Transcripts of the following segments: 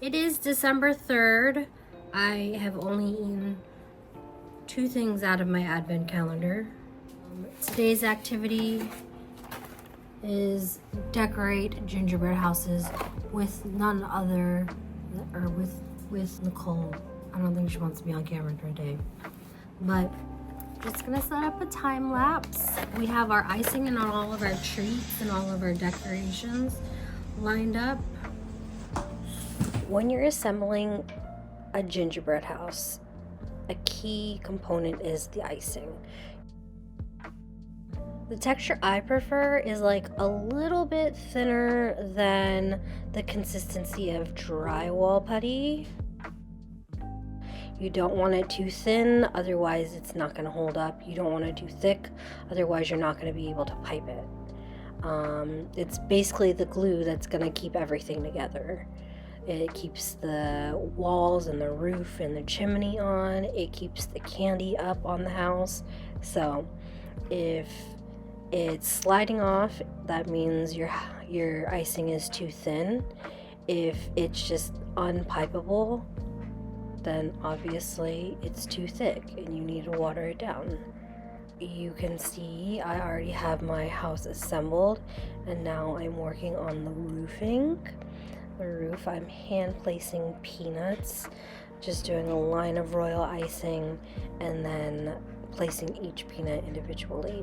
It is December 3rd. I have only eaten 2 things out of my advent calendar. Today's activity is decorate gingerbread houses with none other, or with Nicole. I don't think she wants to be on camera today, but just gonna set up a time lapse. We have our icing and all of our treats and all of our decorations lined up. When you're assembling a gingerbread house, a key component is the icing. The texture I prefer is like a little bit thinner than the consistency of drywall putty. You don't want it too thin, otherwise it's not going to hold up. You don't want it too thick, otherwise you're not going to be able to pipe it. It's basically the glue that's going to keep everything together. It keeps the walls and the roof and the chimney on. It keeps the candy up on the house. So if it's sliding off, that means your icing is too thin. If it's just unpipeable, then obviously it's too thick and you need to water it down. You can see I already have my house assembled, and now I'm working on the roofing. The roof, I'm hand placing peanuts, just doing a line of royal icing and then placing each peanut individually.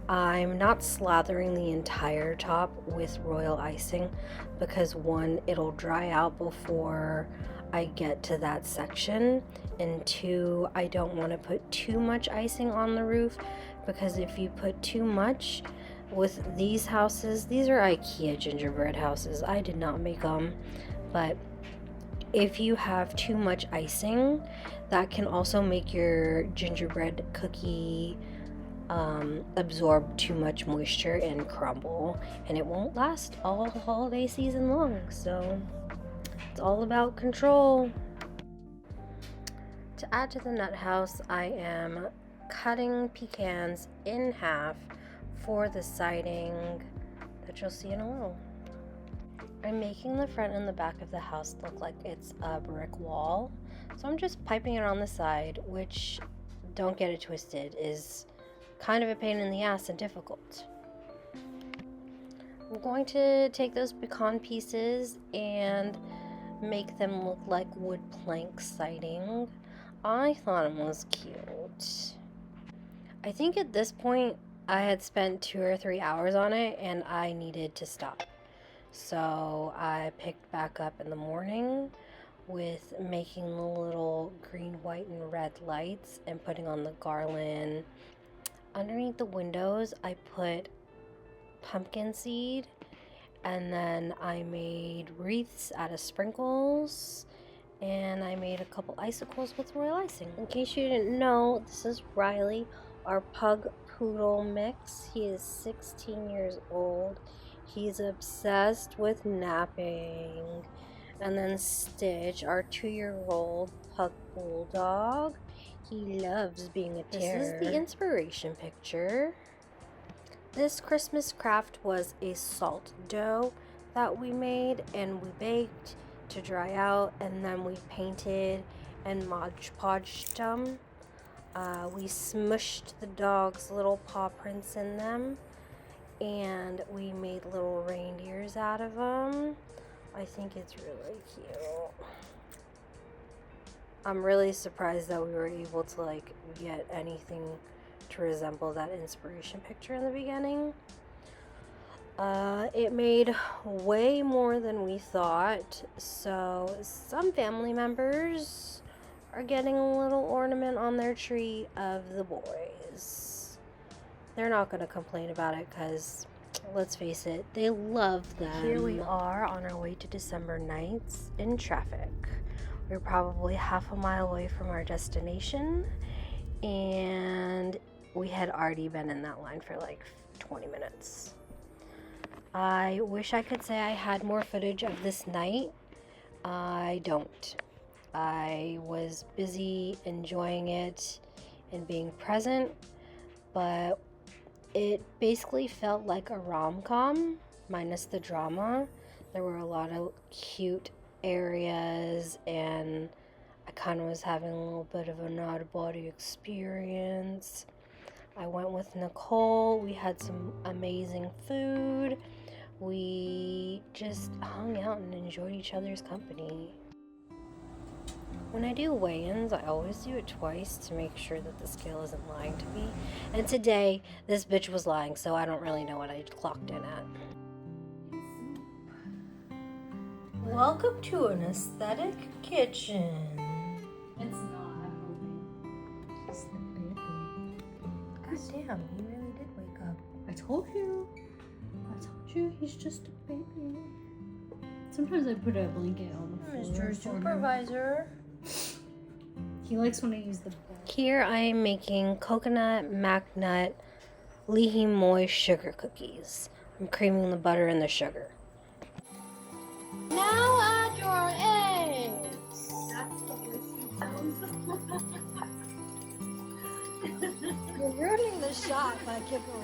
I'm not slathering the entire top with royal icing because one, it'll dry out before I get to that section, and two, I don't want to put too much icing on the roof, because if you put too much with these houses, these are IKEA gingerbread houses, I did not make them, but if you have too much icing, that can also make your gingerbread cookie absorb too much moisture and crumble, and it won't last all the holiday season long. So it's all about control. To add to the nut house, I am cutting pecans in half for the siding that you'll see in a little. I'm making the front and the back of the house look like it's a brick wall, so I'm just piping it on the side, which, don't get it twisted, is kind of a pain in the ass and difficult. I'm going to take those pecan pieces and make them look like wood plank siding. I thought it was cute. I think at this point I had spent 2 or 3 hours on it and I needed to stop. So I picked back up in the morning with making the little green, white, and red lights and putting on the garland. Underneath the windows, I put pumpkin seed, and then I made wreaths out of sprinkles, and I made a couple icicles with royal icing. In case you didn't know, this is Riley, our pug poodle mix. He is 16 years old. He's obsessed with napping. And then Stitch, our 2-year-old pug bulldog. He loves being a terror. This is the inspiration picture. This Christmas craft was a salt dough that we made and we baked to dry out, and then we painted and Mod Podged them. We smushed the dog's little paw prints in them, and we made little reindeers out of them. I think it's really cute. I'm really surprised that we were able to get anything to resemble that inspiration picture in the beginning. It made way more than we thought, so some family members are getting a little ornament on their tree of the boys. They're not going to complain about it because, let's face it, they love them. Here we are on our way to December nights in traffic. We're probably half a mile away from our destination, and we had already been in that line for 20 minutes. I wish I could say I had more footage of this night. I don't. I was busy enjoying it and being present, but it basically felt like a rom-com minus the drama. There were a lot of cute areas, and I kind of was having a little bit of an out-of-body experience. I went with Nicole. We had some amazing food. We just hung out and enjoyed each other's company. When I do weigh-ins, I always do it twice to make sure that the scale isn't lying to me. And today, this bitch was lying, so I don't really know what I clocked in at. Welcome to an aesthetic kitchen. It's not, I'm hoping. Just the baby. God damn, he really did wake up. I told you, he's just a baby. Sometimes I put a blanket on the floor. Mr. Supervisor. He likes when I use the bed. Here I am making coconut macnut lihi moist sugar cookies. I'm creaming the butter and the sugar. Now add your eggs. That's the worst sounds. You're ruining the shot by keeping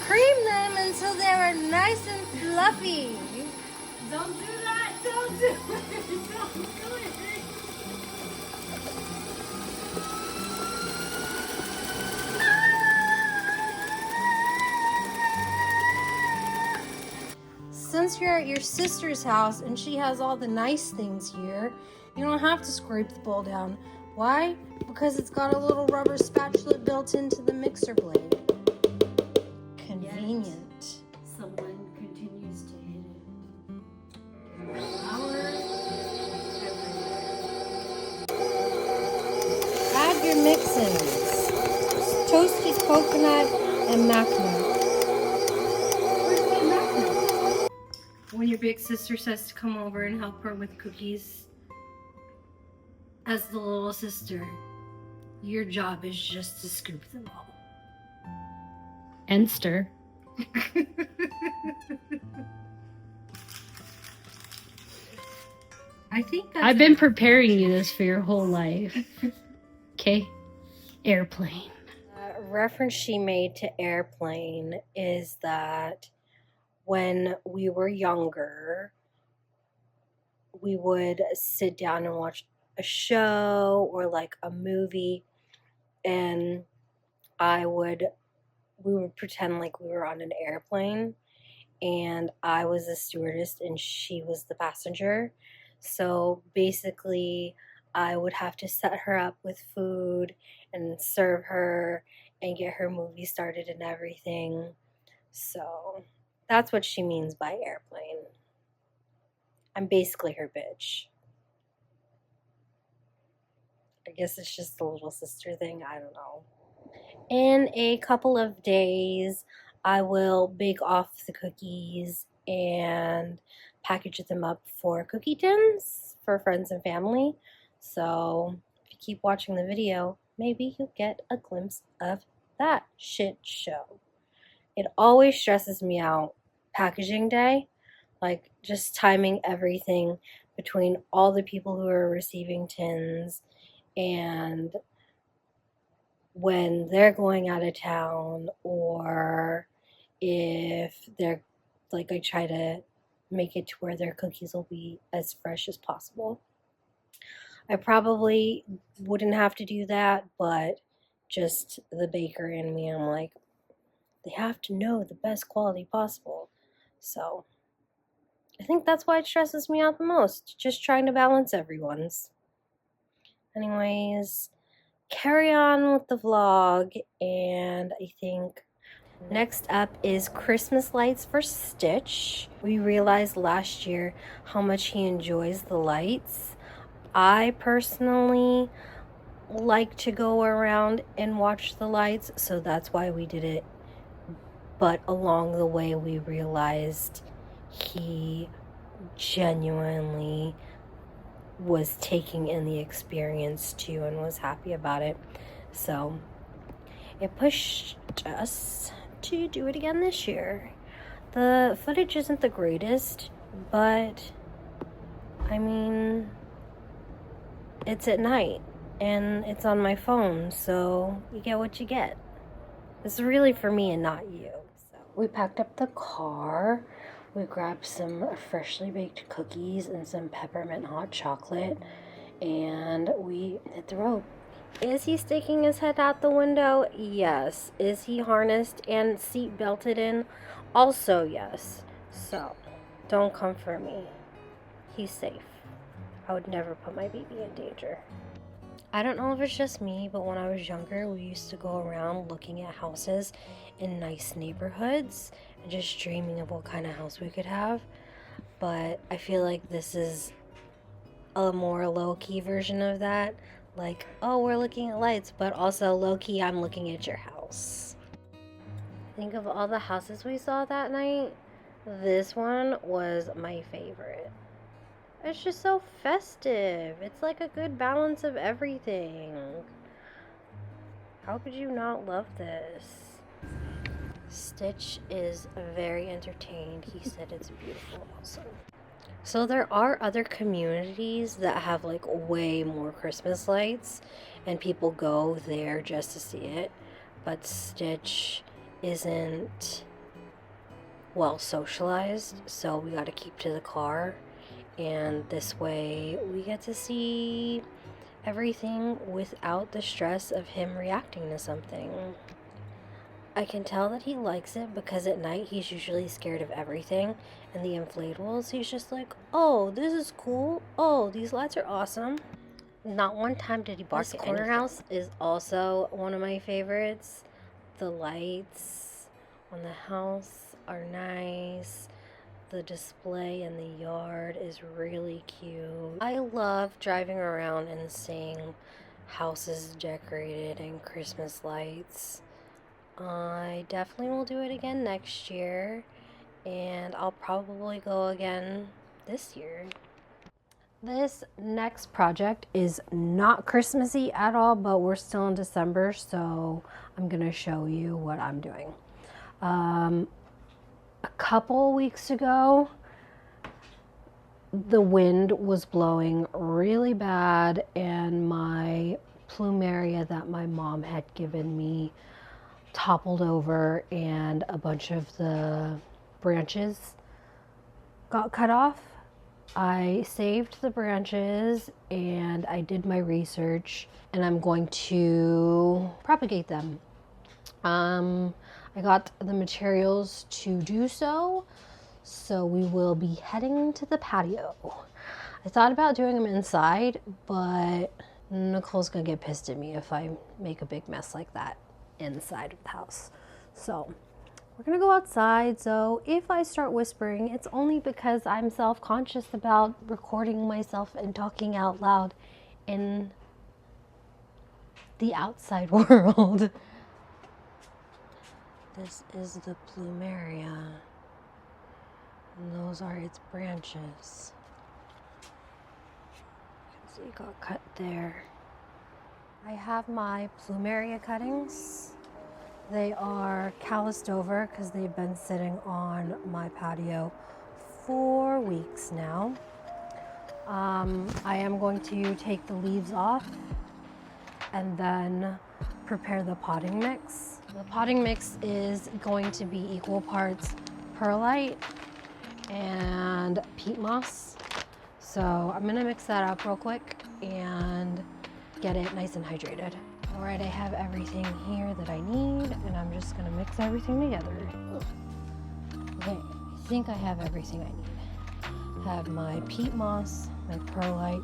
cream them until they're nice and fluffy. Don't do that! Don't do it! Don't do it! Since you're at your sister's house and she has all the nice things here, you don't have to scrape the bowl down. Why? Because it's got a little rubber spatula built into the mixer blade. Convenient. Yet, someone continues to hit it. Flowers everywhere. Add your mix-ins. Toasted coconut and macnut. Where's my magnet? When your big sister says to come over and help her with cookies, as the little sister, your job is just to scoop them all. And stir. I think that's I've been preparing you this for your whole life. Okay? Airplane. A reference she made to airplane is that when we were younger, we would sit down and watch a show or like a movie, and we would pretend like we were on an airplane, and I was the stewardess and she was the passenger. So basically, I would have to set her up with food and serve her and get her movie started and everything. So that's what she means by airplane. I'm basically her bitch. I guess it's just the little sister thing. I don't know. In a couple of days, I will bake off the cookies and package them up for cookie tins for friends and family. So if you keep watching the video, maybe you'll get a glimpse of that shit show. It always stresses me out, packaging day, like just timing everything between all the people who are receiving tins and when they're going out of town, or if they're like, I try to make it to where their cookies will be as fresh as possible. I probably wouldn't have to do that, but just the baker in me, I'm like, they have to know the best quality possible. So I think that's why it stresses me out the most, just trying to balance everyone's. Anyways, carry on with the vlog, and I think next up is Christmas lights for Stitch. We realized last year how much he enjoys the lights. I personally like to go around and watch the lights, so that's why we did it. But along the way, we realized he genuinely was taking in the experience too and was happy about it. So it pushed us to do it again this year. The footage isn't the greatest, but I mean, it's at night and it's on my phone, so you get what you get. It's really for me and not you. So we packed up the car. We grabbed some freshly baked cookies and some peppermint hot chocolate, and we hit the road. Is he sticking his head out the window? Yes. Is he harnessed and seat belted in? Also yes. So, don't come for me. He's safe. I would never put my baby in danger. I don't know if it's just me, but when I was younger, we used to go around looking at houses in nice neighborhoods and just dreaming of what kind of house we could have. But I feel like this is a more low-key version of that. Like, oh, we're looking at lights, but also low-key, I'm looking at your house. Think of all the houses we saw that night. This one was my favorite. It's just so festive. It's like a good balance of everything. How could you not love this? Stitch is very entertained. He said it's beautiful also. So there are other communities that have like way more Christmas lights and people go there just to see it. But Stitch isn't well socialized, so we got to keep to the car. And this way we get to see everything without the stress of him reacting to something. I can tell that he likes it because at night he's usually scared of everything, and the inflatables, he's just like, oh, this is cool. Oh, these lights are awesome. Not one time did he bark at anything. This corner house is also one of my favorites. The lights on the house are nice. The display in the yard is really cute. I love driving around and seeing houses decorated and Christmas lights. I definitely will do it again next year, and I'll probably go again this year. This next project is not Christmassy at all, but we're still in December, so I'm gonna show you what I'm doing. A couple weeks ago, the wind was blowing really bad, and my plumeria that my mom had given me toppled over, and a bunch of the branches got cut off. I saved the branches and I did my research, and I'm going to propagate them. I got the materials to do so, so we will be heading to the patio. I thought about doing them inside, but Nicole's gonna get pissed at me if I make a big mess like that inside of the house. So we're gonna go outside. So if I start whispering, it's only because I'm self-conscious about recording myself and talking out loud in the outside world. This is the plumeria, and those are its branches. You can see it got cut there. I have my plumeria cuttings. They are calloused over because they've been sitting on my patio for weeks now. I am going to take the leaves off and then prepare the potting mix. The potting mix is going to be equal parts perlite and peat moss. So I'm gonna mix that up real quick and get it nice and hydrated. All right, I have everything here that I need, and I'm just gonna mix everything together. Okay, I think I have everything I need. I have my peat moss, my perlite,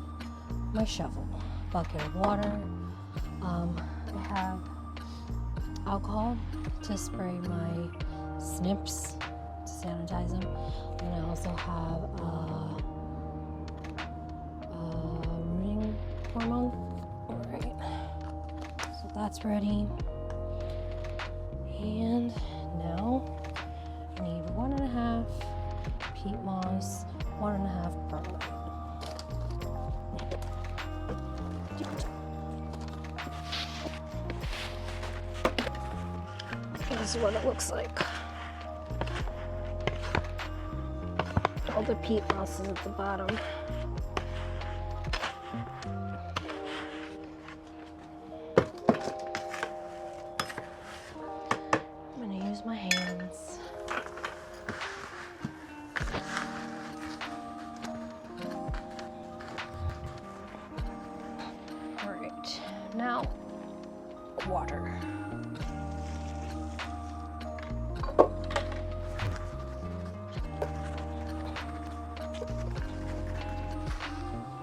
my shovel, bucket of water. I have alcohol to spray my snips to sanitize them, and I also have rooting hormone. All right, so that's ready. And now I need 1.5 peat moss, 1.5 perlite. This is what it looks like. All the peat moss is at the bottom. I'm gonna use my hands. water.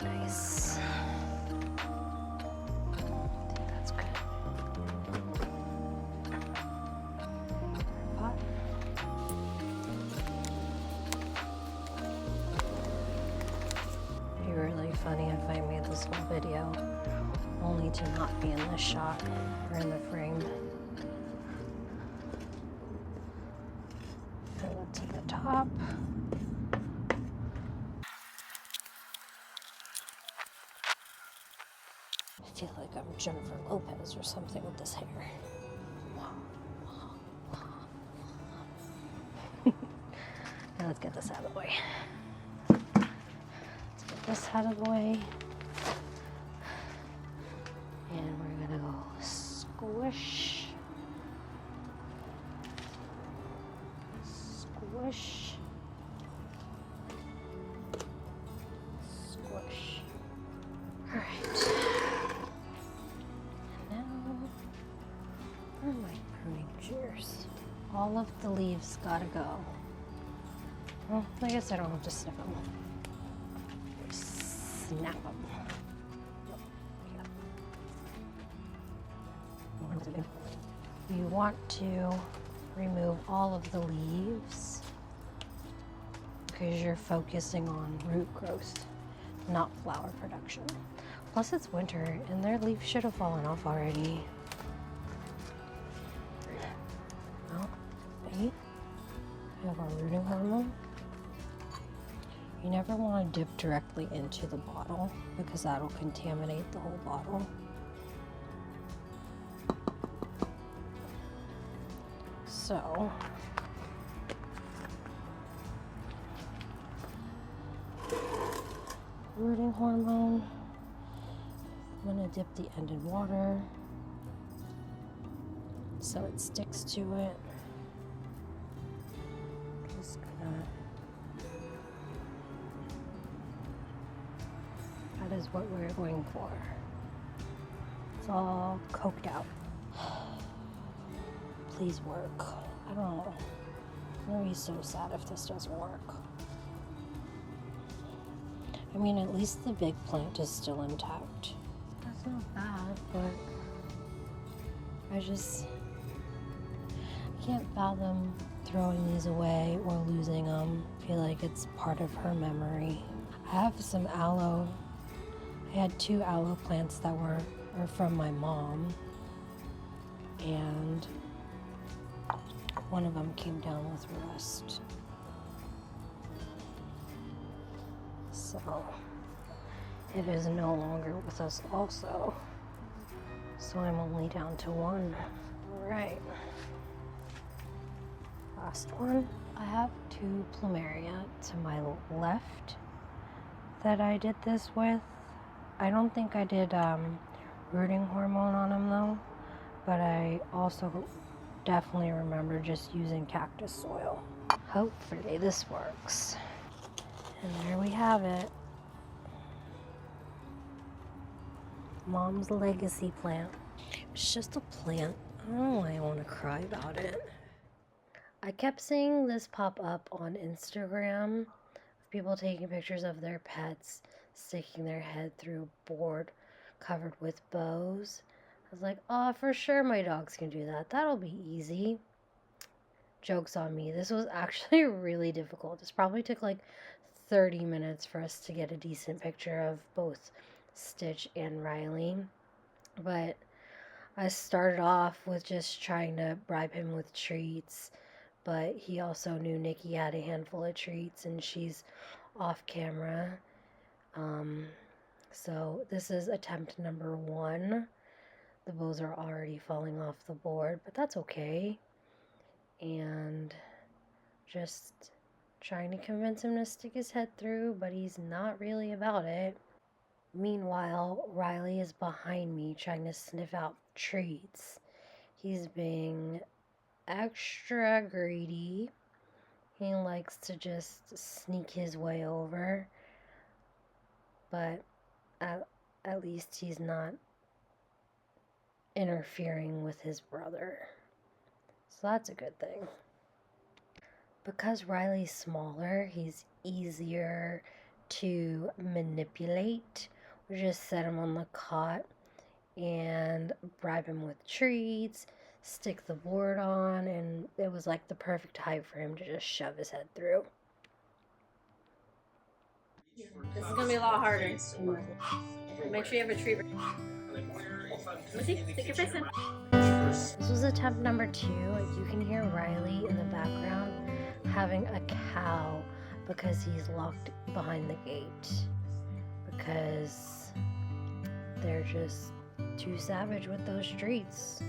Nice. I think that's good. Pot. It'd be really funny if I made this whole video only to not be in the shot or in the frame. Fill it to the top. I feel like I'm Jennifer Lopez or something with this hair. Now let's get this out of the way. Let's get this out of the way. And we're gonna go squish. Squish. Squish. Alright. And now, where are my pruning shears? All of the leaves gotta go. Well, I guess I don't have to snip them. Just snap them. You want to remove all of the leaves because you're focusing on root growth, not flower production. Plus it's winter and their leaves should have fallen off already. Oh, wait. We have our rooting hormone. You never want to dip directly into the bottle because that'll contaminate the whole bottle. So, rooting hormone. I'm going to dip the end in water so it sticks to it. Just gonna. That is what we're going for. It's all coked out. Please work. I don't know. I'm gonna be so sad if this doesn't work. I mean, at least the big plant is still intact. That's not bad, but I can't fathom throwing these away or losing them. I feel like it's part of her memory. I have some aloe. I had 2 aloe plants that are from my mom, and one of them came down with rust. So it is no longer with us also. So I'm only down to 1. All right. Last one. I have 2 plumeria to my left that I did this with. I don't think I did rooting hormone on them though, but I also definitely remember just using cactus soil. Hopefully this works. And there we have it. Mom's legacy plant. It's just a plant. I don't know why I want to cry about it. I kept seeing this pop up on Instagram of people taking pictures of their pets sticking their head through a board covered with bows. I was like, oh, for sure my dogs can do that. That'll be easy. Joke's on me. This was actually really difficult. This probably took like 30 minutes for us to get a decent picture of both Stitch and Riley. But I started off with just trying to bribe him with treats. But he also knew Nikki had a handful of treats and she's off camera. So this is attempt number 1. The bows are already falling off the board, but that's okay. And just trying to convince him to stick his head through, but he's not really about it. Meanwhile, Riley is behind me trying to sniff out treats. He's being extra greedy. He likes to just sneak his way over. But at least he's not interfering with his brother. So that's a good thing. Because Riley's smaller, he's easier to manipulate. We just set him on the cot and bribe him with treats, stick the board on, and it was like the perfect height for him to just shove his head through. This is gonna be a lot harder. Make sure you have a treat. Let me see. Stick your face in. This was attempt number 2. You can hear Riley in the background having a cow because he's locked behind the gate. Because they're just too savage with those treats.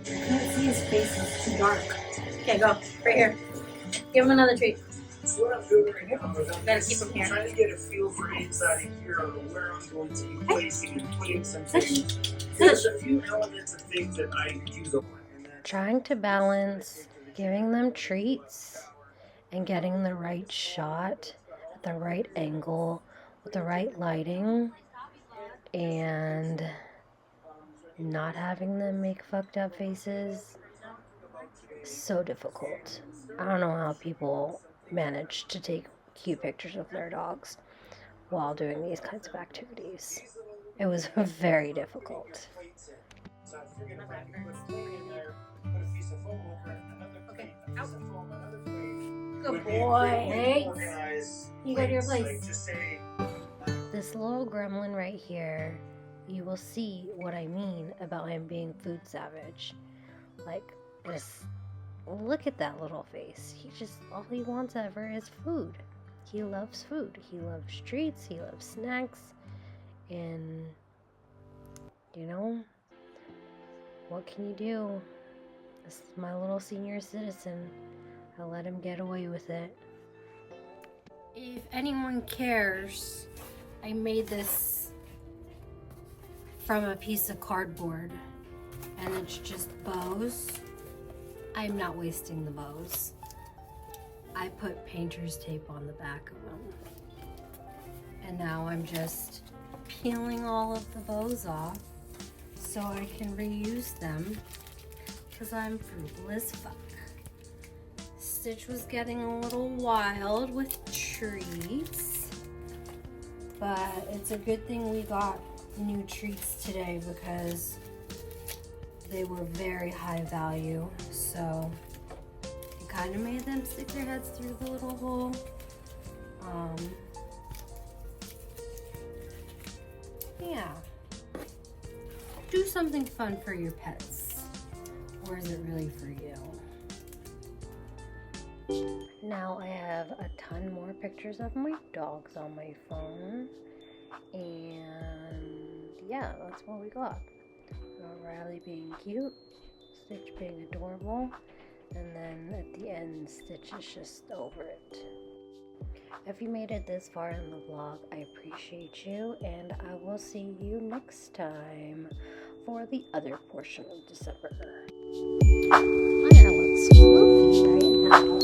I can't see his face, it's too dark. Okay, go. Right here. Give him another treat. What I'm doing right now is Gotta keep him here. trying to get a feel for inside of here on where I'm going to be placing and putting some things. There's a few elements of things that I use a lot. Trying to balance giving them treats and getting the right shot at the right angle with the right lighting and not having them make fucked up faces. So difficult. I don't know how people manage to take cute pictures of their dogs while doing these kinds of activities. It was very difficult. Good boy. You go to your place. This little gremlin right here, you will see what I mean about him being food savage. Like, this, look at that little face. All he wants ever is food. He loves food. He loves treats. He loves snacks. And, you know, what can you do? This is my little senior citizen. I let him get away with it. If anyone cares, I made this from a piece of cardboard, and it's just bows. I'm not wasting the bows. I put painter's tape on the back of them. And now I'm just peeling all of the bows off so I can reuse them because I'm frugal as fuck. Stitch was getting a little wild with treats, but it's a good thing we got new treats today because they were very high value, so it kind of made them stick their heads through the little hole. Yeah, do something fun for your pets, or is it really for you? Now I have a ton more pictures of my dogs on my phone, and yeah, that's what we got. Riley being cute, Stitch being adorable, and then at the end, Stitch is just over it. If you made it this far in the vlog, I appreciate you, and I will see you next time for the other portion of December. My hair looks floofy right now.